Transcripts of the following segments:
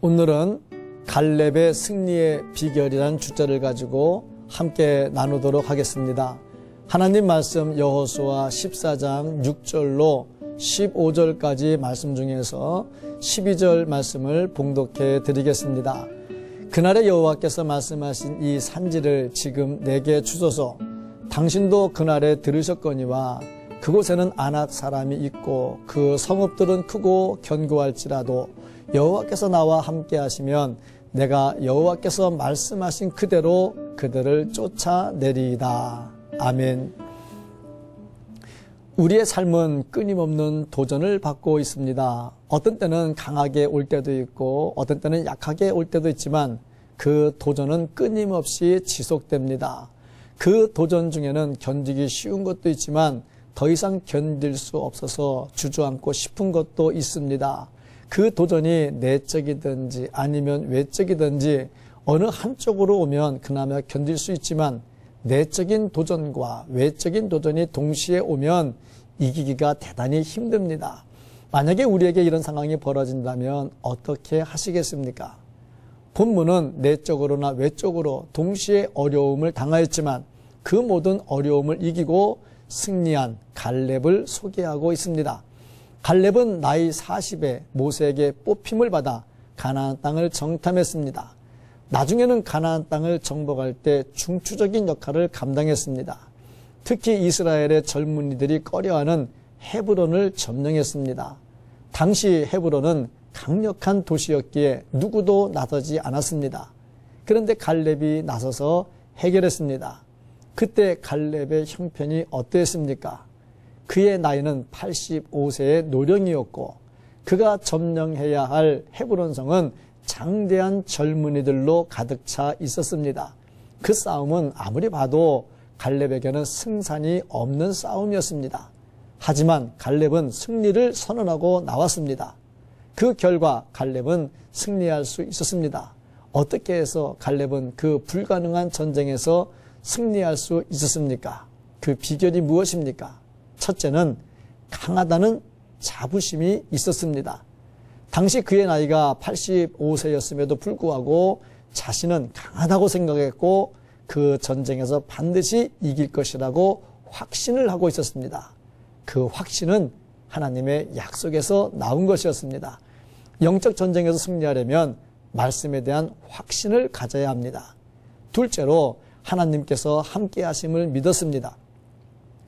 오늘은 갈렙의 승리의 비결이라는 주제를 가지고 함께 나누도록 하겠습니다. 하나님 말씀 여호수아 14장 6절로 15절까지 말씀 중에서 12절 말씀을 봉독해 드리겠습니다. 그날의 여호와께서 말씀하신 이 산지를 지금 내게 주소서. 당신도 그날에 들으셨거니와 그곳에는 아낙 사람이 있고 그 성읍들은 크고 견고할지라도 여호와께서 나와 함께 하시면 내가 여호와께서 말씀하신 그대로 그들을 쫓아내리이다. 아멘. 우리의 삶은 끊임없는 도전을 받고 있습니다. 어떤 때는 강하게 올 때도 있고 어떤 때는 약하게 올 때도 있지만 그 도전은 끊임없이 지속됩니다. 그 도전 중에는 견디기 쉬운 것도 있지만 더 이상 견딜 수 없어서 주저앉고 싶은 것도 있습니다. 그 도전이 내적이든지 아니면 외적이든지 어느 한쪽으로 오면 그나마 견딜 수 있지만 내적인 도전과 외적인 도전이 동시에 오면 이기기가 대단히 힘듭니다. 만약에 우리에게 이런 상황이 벌어진다면 어떻게 하시겠습니까? 본문은 내적으로나 외적으로 동시에 어려움을 당하였지만 그 모든 어려움을 이기고 승리한 갈렙을 소개하고 있습니다. 갈렙은 나이 40에 모세에게 뽑힘을 받아 가나안 땅을 정탐했습니다. 나중에는 가나안 땅을 정복할 때 중추적인 역할을 감당했습니다. 특히 이스라엘의 젊은이들이 꺼려하는 헤브론을 점령했습니다. 당시 헤브론은 강력한 도시였기에 누구도 나서지 않았습니다. 그런데 갈렙이 나서서 해결했습니다. 그때 갈렙의 형편이 어땠습니까? 그의 나이는 85세의 노령이었고 그가 점령해야 할 헤브론 성은 장대한 젊은이들로 가득 차 있었습니다. 그 싸움은 아무리 봐도 갈렙에게는 승산이 없는 싸움이었습니다. 하지만 갈렙은 승리를 선언하고 나왔습니다. 그 결과 갈렙은 승리할 수 있었습니다. 어떻게 해서 갈렙은 그 불가능한 전쟁에서 승리할 수 있었습니까? 그 비결이 무엇입니까? 첫째는 강하다는 자부심이 있었습니다. 당시 그의 나이가 85세였음에도 불구하고 자신은 강하다고 생각했고 그 전쟁에서 반드시 이길 것이라고 확신을 하고 있었습니다. 그 확신은 하나님의 약속에서 나온 것이었습니다. 영적 전쟁에서 승리하려면 말씀에 대한 확신을 가져야 합니다. 둘째로 하나님께서 함께 하심을 믿었습니다.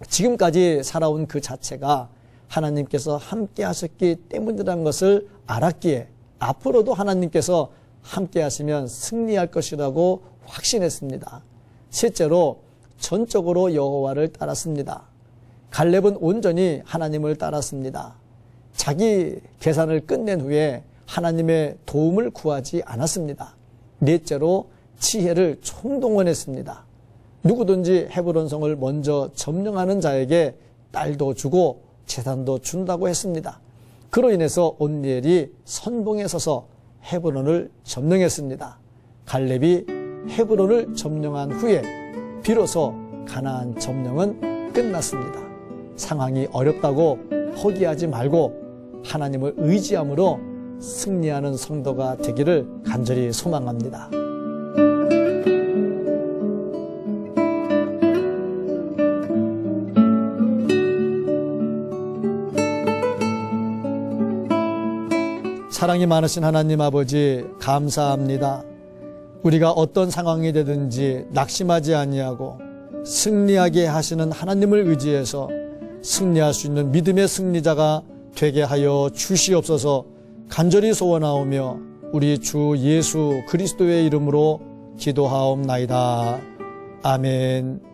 지금까지 살아온 그 자체가 하나님께서 함께 하셨기 때문이라는 것을 알았기에 앞으로도 하나님께서 함께 하시면 승리할 것이라고 확신했습니다. 셋째로 전적으로 여호와를 따랐습니다. 갈렙은 온전히 하나님을 따랐습니다. 자기 계산을 끝낸 후에 하나님의 도움을 구하지 않았습니다. 넷째로 지혜를 총동원했습니다. 누구든지 헤브론 성을 먼저 점령하는 자에게 딸도 주고 재산도 준다고 했습니다. 그로 인해서 온니엘이 선봉에 서서 헤브론을 점령했습니다. 갈렙이 헤브론을 점령한 후에 비로소 가나안 점령은 끝났습니다. 상황이 어렵다고 포기하지 말고 하나님을 의지함으로 승리하는 성도가 되기를 간절히 소망합니다. 사랑이 많으신 하나님 아버지 감사합니다. 우리가 어떤 상황이 되든지 낙심하지 아니하고 승리하게 하시는 하나님을 의지해서 승리할 수 있는 믿음의 승리자가 되게 하여 주시옵소서. 간절히 소원하오며 우리 주 예수 그리스도의 이름으로 기도하옵나이다. 아멘.